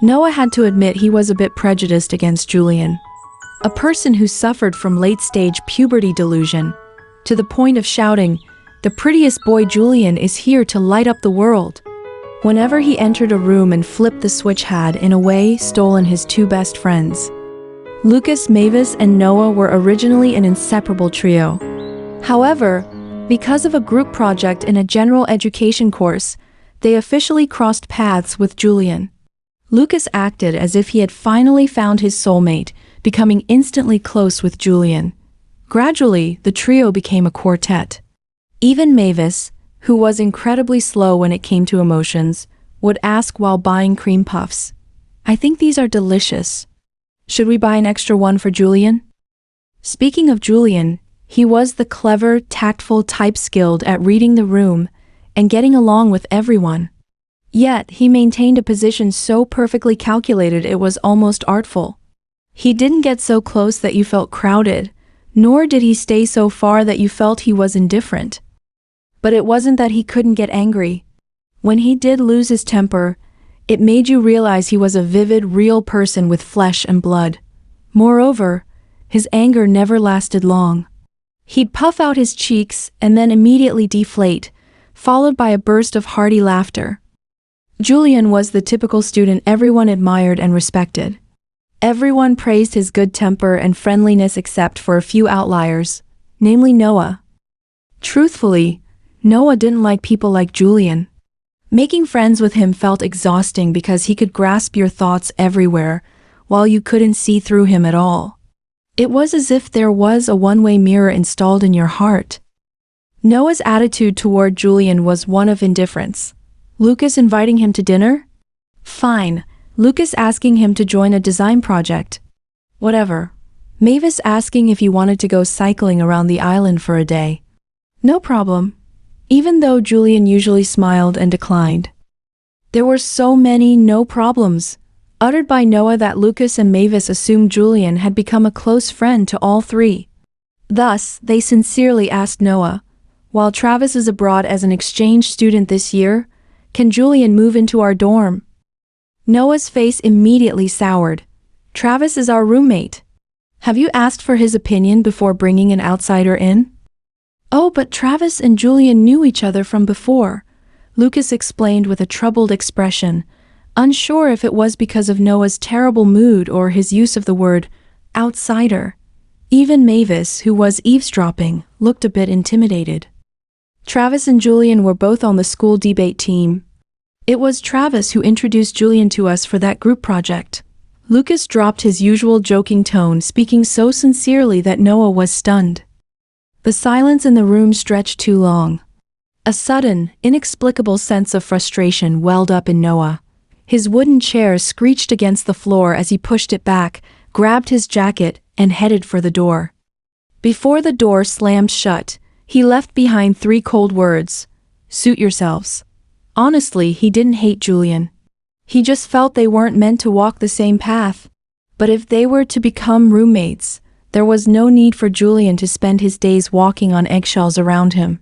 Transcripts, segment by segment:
Noah had to admit he was a bit prejudiced against Julian, a person who suffered from late-stage puberty delusion, to the point of shouting, "The prettiest boy Julian is here to light up the world." Whenever he entered a room and flipped the switch had, in a way, stolen his two best friends. Lucas, Mavis, and Noah were originally an inseparable trio. However, because of a group project in a general education course, they officially crossed paths with Julian. Lucas acted as if he had finally found his soulmate, becoming instantly close with Julian. Gradually, the trio became a quartet. Even Mavis, who was incredibly slow when it came to emotions, would ask while buying cream puffs, "I think these are delicious. Should we buy an extra one for Julian?" Speaking of Julian, he was the clever, tactful type skilled at reading the room and getting along with everyone. Yet, he maintained a position so perfectly calculated it was almost artful. He didn't get so close that you felt crowded, nor did he stay so far that you felt he was indifferent. But it wasn't that he couldn't get angry. When he did lose his temper, it made you realize he was a vivid, real person with flesh and blood. Moreover, his anger never lasted long. He'd puff out his cheeks and then immediately deflate, followed by a burst of hearty laughter. Julian was the typical student everyone admired and respected. Everyone praised his good temper and friendliness except for a few outliers, namely Noah. Truthfully, Noah didn't like people like Julian. Making friends with him felt exhausting because he could grasp your thoughts everywhere, while you couldn't see through him at all. It was as if there was a one-way mirror installed in your heart. Noah's attitude toward Julian was one of indifference. Lucas inviting him to dinner? Fine. Lucas asking him to join a design project? Whatever. Mavis asking if he wanted to go cycling around the island for a day? No problem. Even though Julian usually smiled and declined. There were so many no problems uttered by Noah that Lucas and Mavis assumed Julian had become a close friend to all three. Thus, they sincerely asked Noah, "While Travis is abroad as an exchange student this year, can Julian move into our dorm?" Noah's face immediately soured. "Travis is our roommate. Have you asked for his opinion before bringing an outsider in?" "Oh, but Travis and Julian knew each other from before," Lucas explained with a troubled expression, unsure if it was because of Noah's terrible mood or his use of the word outsider. Even Mavis, who was eavesdropping, looked a bit intimidated. Travis and Julian were both on the school debate team. It was Travis who introduced Julian to us for that group project. Lucas dropped his usual joking tone, speaking so sincerely that Noah was stunned. The silence in the room stretched too long. A sudden, inexplicable sense of frustration welled up in Noah. His wooden chair screeched against the floor as he pushed it back, grabbed his jacket, and headed for the door. Before the door slammed shut, he left behind 3 cold words: "Suit yourselves." Honestly, he didn't hate Julian. He just felt they weren't meant to walk the same path. But if they were to become roommates, there was no need for Julian to spend his days walking on eggshells around him.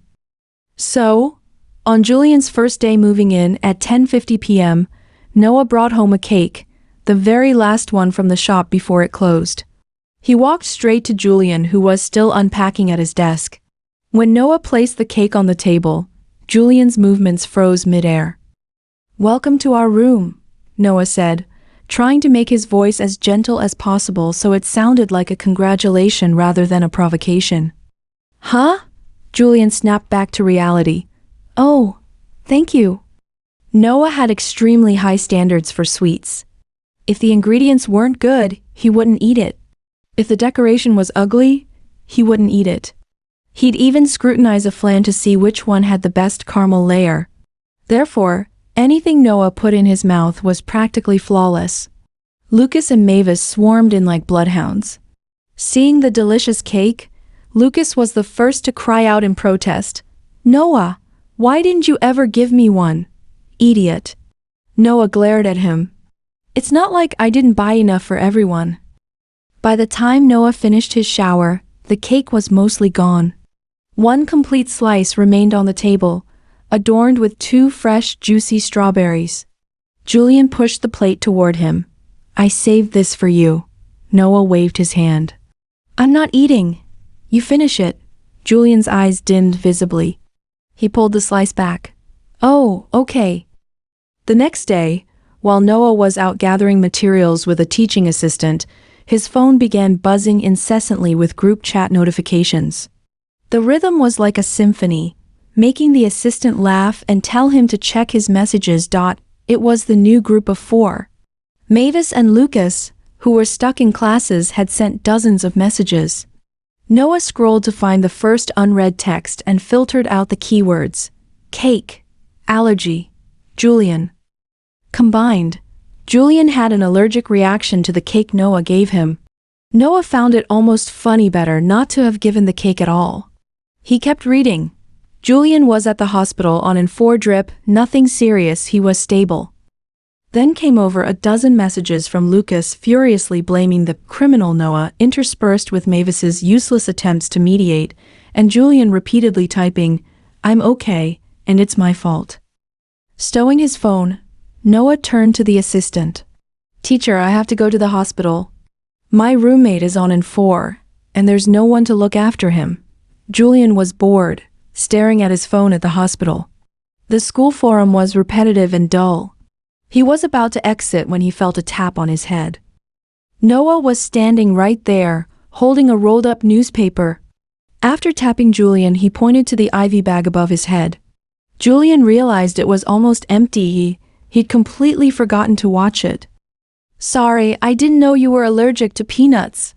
So, on Julian's first day moving in at 10:50 p.m., Noah brought home a cake, the very last one from the shop before it closed. He walked straight to Julian, who was still unpacking at his desk. When Noah placed the cake on the table, Julian's movements froze mid-air. "Welcome to our room," Noah said, trying to make his voice as gentle as possible so it sounded like a congratulation rather than a provocation. "Huh?" Julian snapped back to reality. "Oh, thank you." Noah had extremely high standards for sweets. If the ingredients weren't good, he wouldn't eat it. If the decoration was ugly, he wouldn't eat it. He'd even scrutinize a flan to see which one had the best caramel layer. Therefore, anything Noah put in his mouth was practically flawless. Lucas and Mavis swarmed in like bloodhounds. Seeing the delicious cake, Lucas was the first to cry out in protest. "Noah, why didn't you ever give me one? Idiot." Noah glared at him. "It's not like I didn't buy enough for everyone." By the time Noah finished his shower, the cake was mostly gone. One complete slice remained on the table, adorned with 2 fresh, juicy strawberries. Julian pushed the plate toward him. I saved this for you. Noah waved his hand. I'm not eating. You finish it. Julian's eyes dimmed visibly. He pulled the slice back. Oh, okay. The next day, while Noah was out gathering materials with a teaching assistant, his phone began buzzing incessantly with group chat notifications. The rhythm was like a symphony, making the assistant laugh and tell him to check his messages. It was the new group of 4. Mavis and Lucas, who were stuck in classes, had sent dozens of messages. Noah scrolled to find the first unread text and filtered out the keywords: cake, allergy, Julian. Combined, Julian had an allergic reaction to the cake Noah gave him. Noah found it almost funny better not to have given the cake at all. He kept reading. Julian was at the hospital on an 4 drip, nothing serious, he was stable. Then came over a dozen messages from Lucas furiously blaming the criminal Noah, interspersed with Mavis's useless attempts to mediate, and Julian repeatedly typing, I'm okay, and it's my fault. Stowing his phone, Noah turned to the assistant. Teacher, I have to go to the hospital. My roommate is on an 4, and there's no one to look after him. Julian was bored, staring at his phone at the hospital. The school forum was repetitive and dull. He was about to exit when he felt a tap on his head. Noah was standing right there, holding a rolled-up newspaper. After tapping Julian, he pointed to the IV bag above his head. Julian realized it was almost empty. He'd completely forgotten to watch it. Sorry, I didn't know you were allergic to peanuts,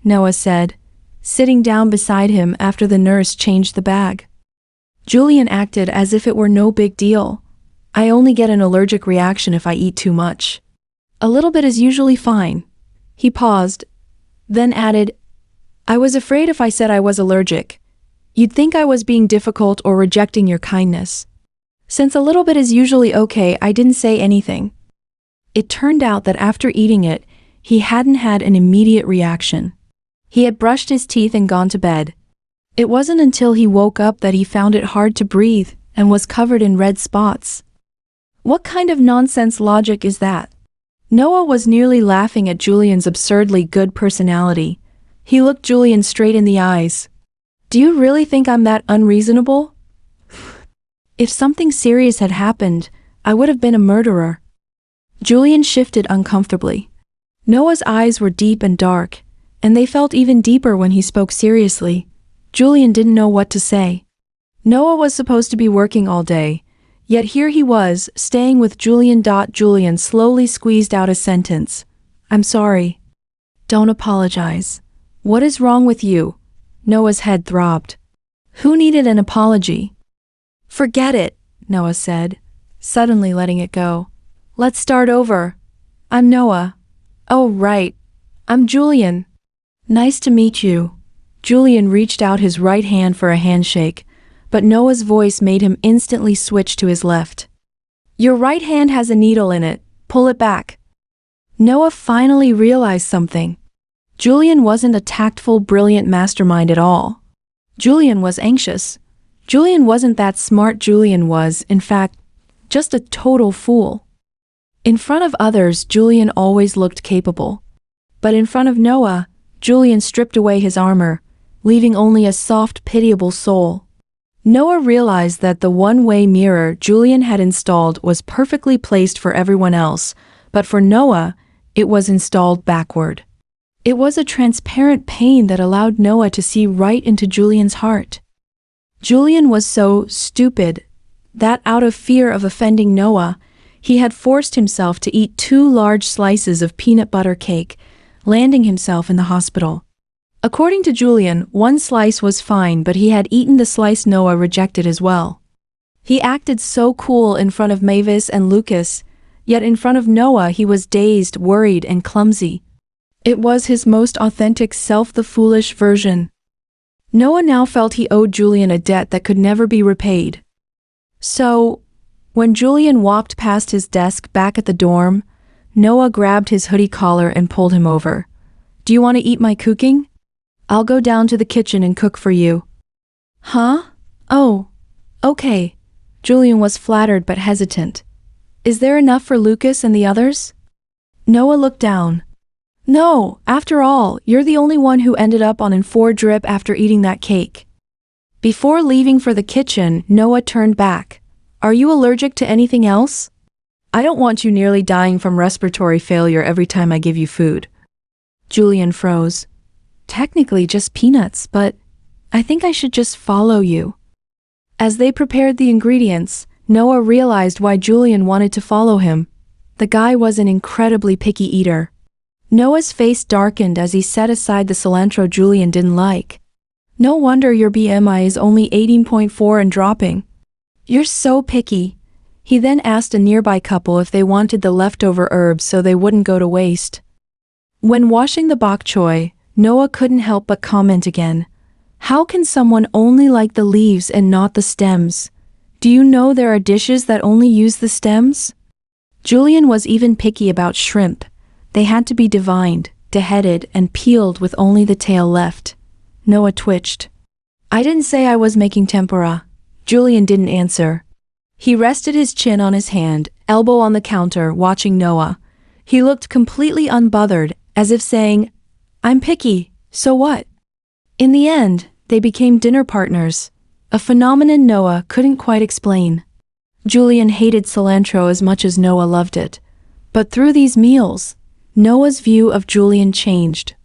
Noah said, sitting down beside him after the nurse changed the bag. Julian acted as if it were no big deal. I only get an allergic reaction if I eat too much. A little bit is usually fine. He paused, then added, I was afraid if I said I was allergic, you'd think I was being difficult or rejecting your kindness. Since a little bit is usually okay, I didn't say anything. It turned out that after eating it, he hadn't had an immediate reaction. He had brushed his teeth and gone to bed. It wasn't until he woke up that he found it hard to breathe and was covered in red spots. What kind of nonsense logic is that? Noah was nearly laughing at Julian's absurdly good personality. He looked Julian straight in the eyes. Do you really think I'm that unreasonable? If something serious had happened, I would have been a murderer. Julian shifted uncomfortably. Noah's eyes were deep and dark, and they felt even deeper when he spoke seriously. Julian didn't know what to say. Noah was supposed to be working all day, yet here he was, staying with Julian. Julian slowly squeezed out a sentence. I'm sorry. Don't apologize. What is wrong with you? Noah's head throbbed. Who needed an apology? Forget it, Noah said, suddenly letting it go. Let's start over. I'm Noah. Oh, right. I'm Julian. Nice to meet you. Julian reached out his right hand for a handshake, but Noah's voice made him instantly switch to his left. Your right hand has a needle in it. Pull it back. Noah finally realized something. Julian wasn't a tactful, brilliant mastermind at all. Julian was anxious. Julian wasn't that smart. Julian was, in fact, just a total fool. In front of others, Julian always looked capable. But in front of Noah, Julian stripped away his armor, leaving only a soft, pitiable soul. Noah realized that the one-way mirror Julian had installed was perfectly placed for everyone else, but for Noah, it was installed backward. It was a transparent pane that allowed Noah to see right into Julian's heart. Julian was so stupid that out of fear of offending Noah, he had forced himself to eat 2 large slices of peanut butter cake, landing himself in the hospital. According to Julian, 1 slice was fine, but he had eaten the slice Noah rejected as well. He acted so cool in front of Mavis and Lucas, yet in front of Noah he was dazed, worried, and clumsy. It was his most authentic self, the foolish version. Noah now felt he owed Julian a debt that could never be repaid. So, when Julian walked past his desk back at the dorm, Noah grabbed his hoodie collar and pulled him over. Do you want to eat my cooking? I'll go down to the kitchen and cook for you. Huh? Oh, okay. Julian was flattered but hesitant. Is there enough for Lucas and the others? Noah looked down. No, after all, you're the only one who ended up on an 4 drip after eating that cake. Before leaving for the kitchen, Noah turned back. Are you allergic to anything else? I don't want you nearly dying from respiratory failure every time I give you food. Julian froze. Technically just peanuts, but I think I should just follow you. As they prepared the ingredients, Noah realized why Julian wanted to follow him. The guy was an incredibly picky eater. Noah's face darkened as he set aside the cilantro Julian didn't like. No wonder your BMI is only 18.4 and dropping. You're so picky. He then asked a nearby couple if they wanted the leftover herbs so they wouldn't go to waste. When washing the bok choy, Noah couldn't help but comment again. How can someone only like the leaves and not the stems? Do you know there are dishes that only use the stems? Julian was even picky about shrimp. They had to be divined, deheaded, and peeled with only the tail left. Noah twitched. I didn't say I was making tempura. Julian didn't answer. He rested his chin on his hand, elbow on the counter, watching Noah. He looked completely unbothered, as if saying, I'm picky, so what? In the end, they became dinner partners, a phenomenon Noah couldn't quite explain. Julian hated cilantro as much as Noah loved it. But through these meals, Noah's view of Julian changed.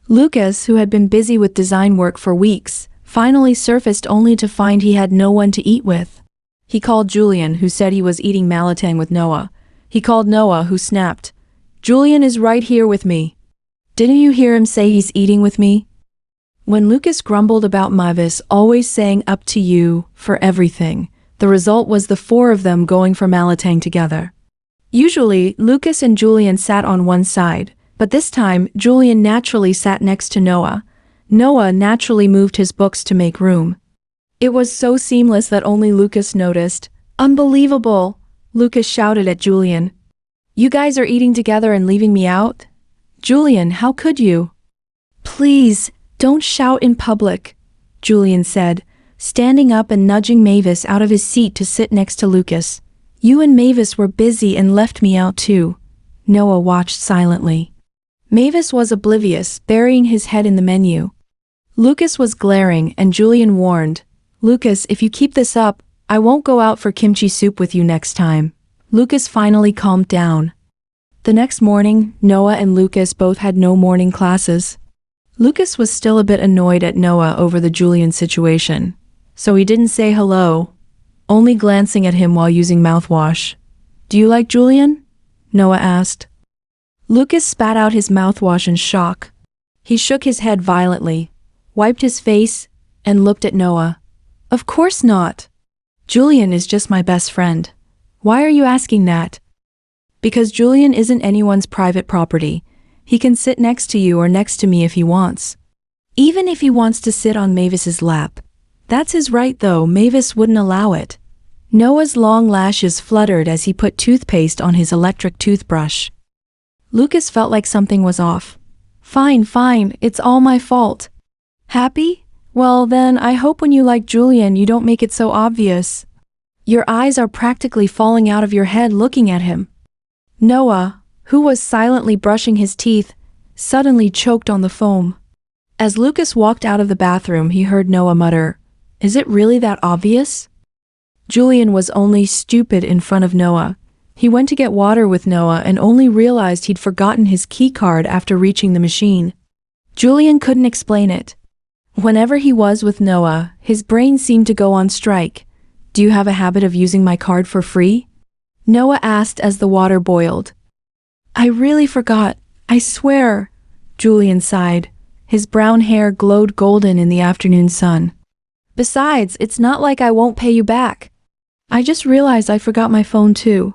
Lucas, who had been busy with design work for weeks, finally surfaced only to find he had no one to eat with. He called Julian, who said he was eating malatang with Noah. He called Noah, who snapped, Julian is right here with me. Didn't you hear him say he's eating with me? When Lucas grumbled about Mavis always saying up to you for everything, the result was the 4 of them going for malatang together. Usually, Lucas and Julian sat on one side, but this time, Julian naturally sat next to Noah. Noah naturally moved his books to make room. It was so seamless that only Lucas noticed. Unbelievable! Lucas shouted at Julian. You guys are eating together and leaving me out? Julian, how could you? Please, don't shout in public, Julian said, standing up and nudging Mavis out of his seat to sit next to Lucas. You and Mavis were busy and left me out too. Noah watched silently. Mavis was oblivious, burying his head in the menu. Lucas was glaring and Julian warned, Lucas, if you keep this up, I won't go out for kimchi soup with you next time. Lucas finally calmed down. The next morning, Noah and Lucas both had no morning classes. Lucas was still a bit annoyed at Noah over the Julian situation, so he didn't say hello, only glancing at him while using mouthwash. Do you like Julian? Noah asked. Lucas spat out his mouthwash in shock. He shook his head violently, wiped his face, and looked at Noah. Of course not. Julian is just my best friend. Why are you asking that? Because Julian isn't anyone's private property. He can sit next to you or next to me if he wants. Even if he wants to sit on Mavis's lap. That's his right though, Mavis wouldn't allow it. Noah's long lashes fluttered as he put toothpaste on his electric toothbrush. Lucas felt like something was off. Fine, it's all my fault. Happy? Well then, I hope when you like Julian you don't make it so obvious. Your eyes are practically falling out of your head looking at him. Noah, who was silently brushing his teeth, suddenly choked on the foam. As Lucas walked out of the bathroom, he heard Noah mutter, Is it really that obvious? Julian was only stupid in front of Noah. He went to get water with Noah and only realized he'd forgotten his key card after reaching the machine. Julian couldn't explain it. Whenever he was with Noah, his brain seemed to go on strike. Do you have a habit of using my card for free? Noah asked as the water boiled. I really forgot, I swear, Julian sighed. His brown hair glowed golden in the afternoon sun. Besides, it's not like I won't pay you back. I just realized I forgot my phone too.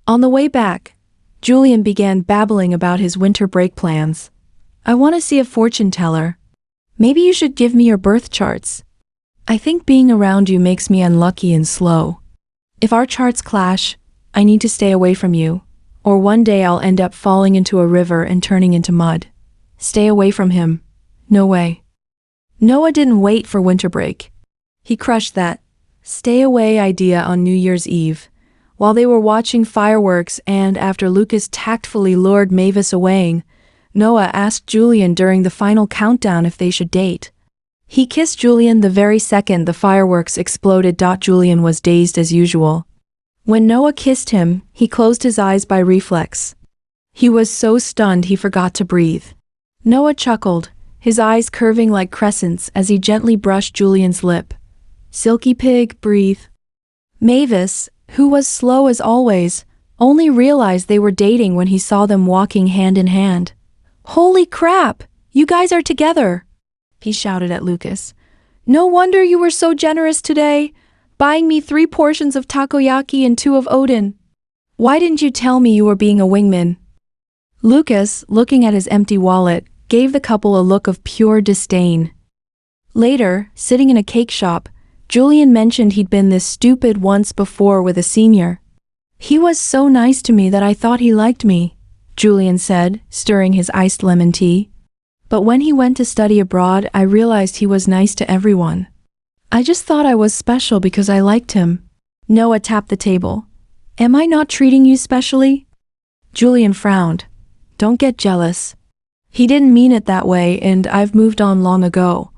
On the way back, Julian began babbling about his winter break plans. I want to see a fortune teller. Maybe you should give me your birth charts. I think being around you makes me unlucky and slow. If our charts clash, I need to stay away from you, or one day I'll end up falling into a river and turning into mud. Stay away from him. No way. Noah didn't wait for winter break. He crushed that stay away idea on New Year's Eve. While they were watching fireworks and after Lucas tactfully lured Mavis away, Noah asked Julian during the final countdown if they should date. He kissed Julian the very second the fireworks exploded. Julian was dazed as usual. When Noah kissed him, he closed his eyes by reflex. He was so stunned he forgot to breathe. Noah chuckled, his eyes curving like crescents as he gently brushed Julian's lip. Silky pig, breathe. Mavis, who was slow as always, only realized they were dating when he saw them walking hand in hand. Holy crap! You guys are together! He shouted at Lucas. No wonder you were so generous today, buying me 3 portions of takoyaki and 2 of Odin. Why didn't you tell me you were being a wingman? Lucas, looking at his empty wallet, gave the couple a look of pure disdain. Later, sitting in a cake shop, Julian mentioned he'd been this stupid once before with a senior. He was so nice to me that I thought he liked me, Julian said, stirring his iced lemon tea. But when he went to study abroad, I realized he was nice to everyone. I just thought I was special because I liked him. Noah tapped the table. Am I not treating you specially? Julian frowned. Don't get jealous. He didn't mean it that way and I've moved on long ago.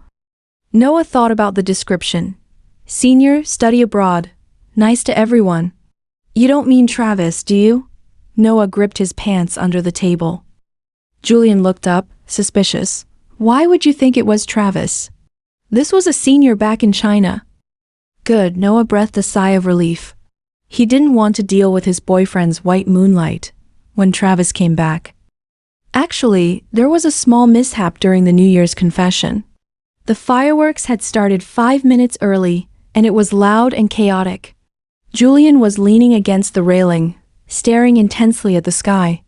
Noah thought about the description. Senior, study abroad. Nice to everyone. You don't mean Travis, do you? Noah gripped his pants under the table. Julian looked up, suspicious. Why would you think it was Travis? This was a senior back in China. Good, Noah breathed a sigh of relief. He didn't want to deal with his boyfriend's white moonlight when Travis came back. Actually, there was a small mishap during the New Year's confession. The fireworks had started 5 minutes early, and it was loud and chaotic. Julian was leaning against the railing, staring intensely at the sky.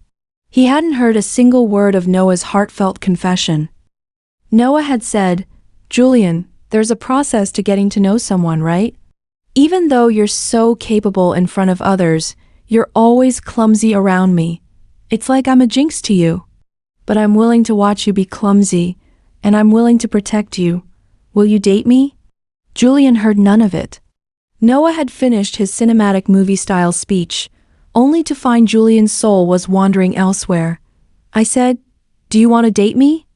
He hadn't heard a single word of Noah's heartfelt confession. Noah had said, Julian, there's a process to getting to know someone, right? Even though you're so capable in front of others, you're always clumsy around me. It's like I'm a jinx to you. But I'm willing to watch you be clumsy, and I'm willing to protect you. Will you date me? Julian heard none of it. Noah had finished his cinematic movie-style speech, only to find Julian's soul was wandering elsewhere. I said, do you want to date me?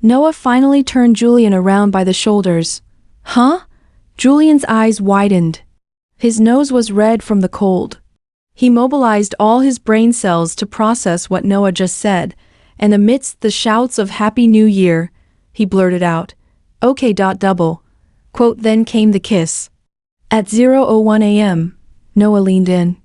Noah finally turned Julian around by the shoulders. Huh? Julian's eyes widened. His nose was red from the cold. He mobilized all his brain cells to process what Noah just said, and amidst the shouts of Happy New Year, he blurted out, Okay. Double. Quote, then came the kiss. At 0:01 a.m., Noah leaned in.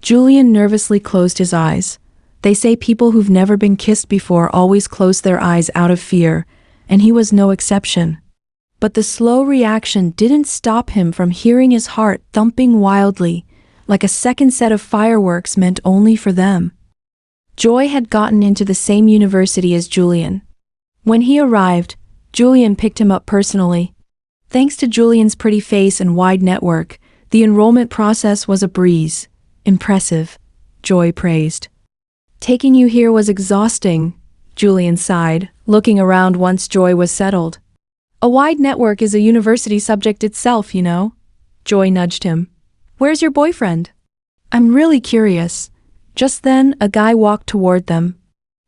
Julian nervously closed his eyes. They say people who've never been kissed before always close their eyes out of fear, and he was no exception. But the slow reaction didn't stop him from hearing his heart thumping wildly, like a second set of fireworks meant only for them. Joy had gotten into the same university as Julian. When he arrived, Julian picked him up personally. Thanks to Julian's pretty face and wide network, the enrollment process was a breeze. Impressive, Joy praised. Taking you here was exhausting, Julian sighed, looking around once Joy was settled. A wide network is a university subject itself, you know. Joy nudged him. Where's your boyfriend? I'm really curious. Just then, a guy walked toward them.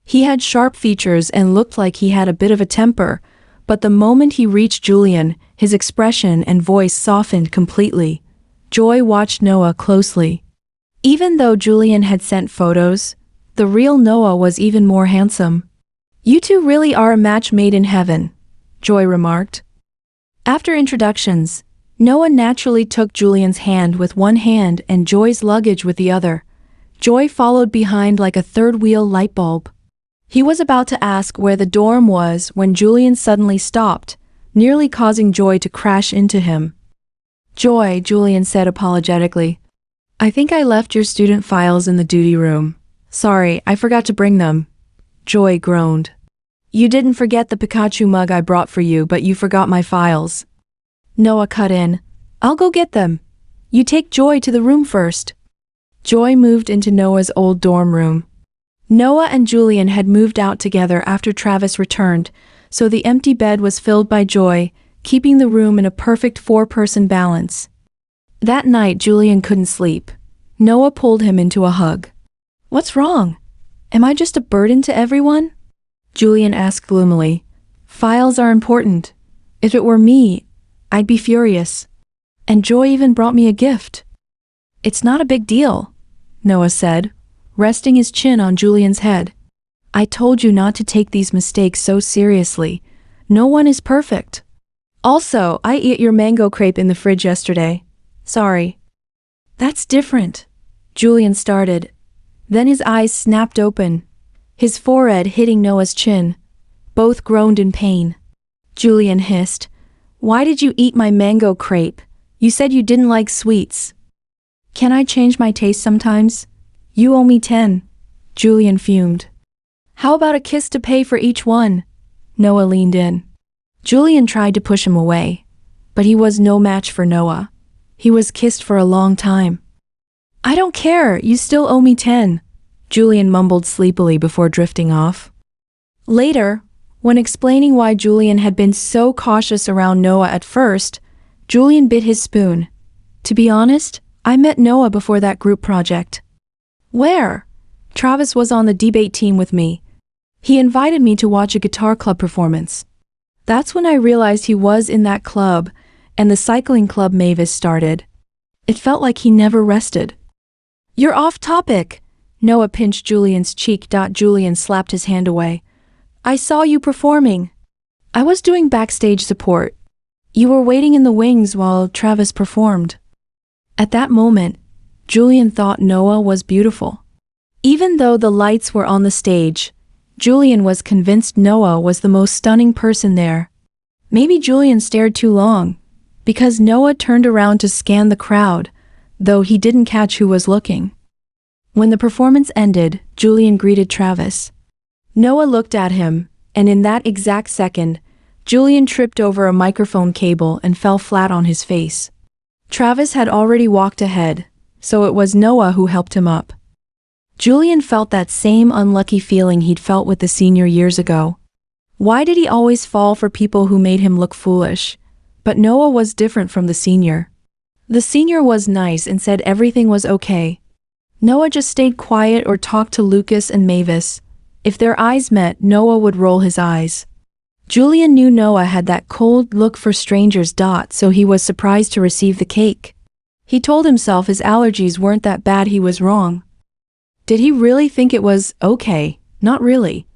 He had sharp features and looked like he had a bit of a temper, but the moment he reached Julian, his expression and voice softened completely. Joy watched Noah closely. Even though Julian had sent photos, the real Noah was even more handsome. You two really are a match made in heaven, Joy remarked. After introductions, Noah naturally took Julian's hand with one hand and Joy's luggage with the other. Joy followed behind like a third-wheel light bulb. He was about to ask where the dorm was when Julian suddenly stopped, nearly causing Joy to crash into him. Joy, Julian said apologetically. I think I left your student files in the duty room. Sorry, I forgot to bring them. Joy groaned. You didn't forget the Pikachu mug I brought for you, but you forgot my files. Noah cut in. I'll go get them. You take Joy to the room first. Joy moved into Noah's old dorm room. Noah and Julian had moved out together after Travis returned, so the empty bed was filled by Joy, keeping the room in a perfect 4-person balance. That night Julian couldn't sleep. Noah pulled him into a hug. What's wrong? Am I just a burden to everyone? Julian asked gloomily. Files are important. If it were me, I'd be furious. And Joy even brought me a gift. It's not a big deal, Noah said, resting his chin on Julian's head. I told you not to take these mistakes so seriously. No one is perfect. Also, I ate your mango crepe in the fridge yesterday. Sorry. That's different, Julian started. Then his eyes snapped open, his forehead hitting Noah's chin. Both groaned in pain. Julian hissed, Why did you eat my mango crepe? You said you didn't like sweets. Can I change my taste sometimes? You owe me 10. Julian fumed. How about a kiss to pay for each one? Noah leaned in. Julian tried to push him away, but he was no match for Noah. He was kissed for a long time. I don't care, you still owe me 10, Julian mumbled sleepily before drifting off. Later, when explaining why Julian had been so cautious around Noah at first, Julian bit his spoon. To be honest, I met Noah before that group project. Where? Travis was on the debate team with me. He invited me to watch a guitar club performance. That's when I realized he was in that club, and the cycling club Mavis started. It felt like he never rested. You're off topic. Noah pinched Julian's cheek. Julian slapped his hand away. I saw you performing. I was doing backstage support. You were waiting in the wings while Travis performed. At that moment, Julian thought Noah was beautiful. Even though the lights were on the stage, Julian was convinced Noah was the most stunning person there. Maybe Julian stared too long, because Noah turned around to scan the crowd, though he didn't catch who was looking. When the performance ended, Julian greeted Travis. Noah looked at him, and in that exact second, Julian tripped over a microphone cable and fell flat on his face. Travis had already walked ahead, so it was Noah who helped him up. Julian felt that same unlucky feeling he'd felt with the senior years ago. Why did he always fall for people who made him look foolish? But Noah was different from the senior. The senior was nice and said everything was okay. Noah just stayed quiet or talked to Lucas and Mavis. If their eyes met, Noah would roll his eyes. Julian knew Noah had that cold look for strangers. So he was surprised to receive the cake. He told himself his allergies weren't that bad. He was wrong. Did he really think it was okay? Not really.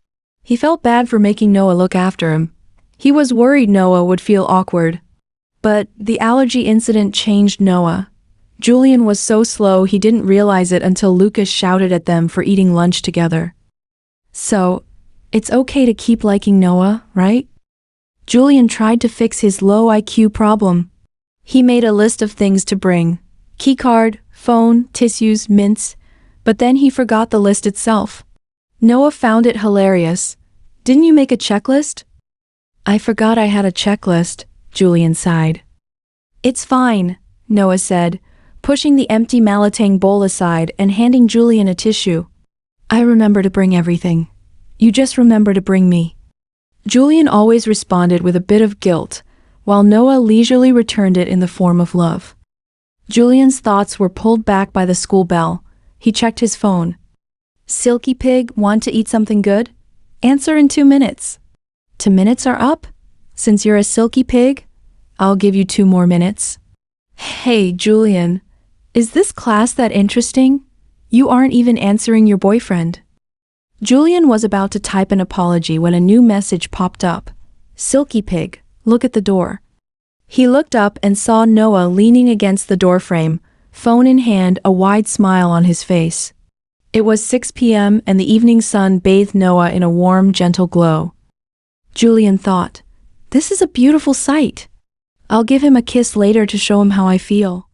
He felt bad for making Noah look after him. He was worried Noah would feel awkward. But the allergy incident changed Noah. Julian was so slow he didn't realize it until Lucas shouted at them for eating lunch together. So, it's okay to keep liking Noah, right? Julian tried to fix his low IQ problem. He made a list of things to bring: keycard, phone, tissues, mints, but then he forgot the list itself. Noah found it hilarious. Didn't you make a checklist? I forgot I had a checklist, Julian sighed. It's fine, Noah said, pushing the empty Malatang bowl aside and handing Julian a tissue. I remember to bring everything. You just remember to bring me. Julian always responded with a bit of guilt, while Noah leisurely returned it in the form of love. Julian's thoughts were pulled back by the school bell. He checked his phone. Silky Pig, want to eat something good? Answer in 2 minutes. 2 minutes are up? Since you're a silky pig, I'll give you 2 more minutes. Hey, Julian, is this class that interesting? You aren't even answering your boyfriend. Julian was about to type an apology when a new message popped up. Silky Pig, look at the door. He looked up and saw Noah leaning against the doorframe, phone in hand, a wide smile on his face. It was 6 p.m. and the evening sun bathed Noah in a warm, gentle glow. Julian thought, this is a beautiful sight. I'll give him a kiss later to show him how I feel.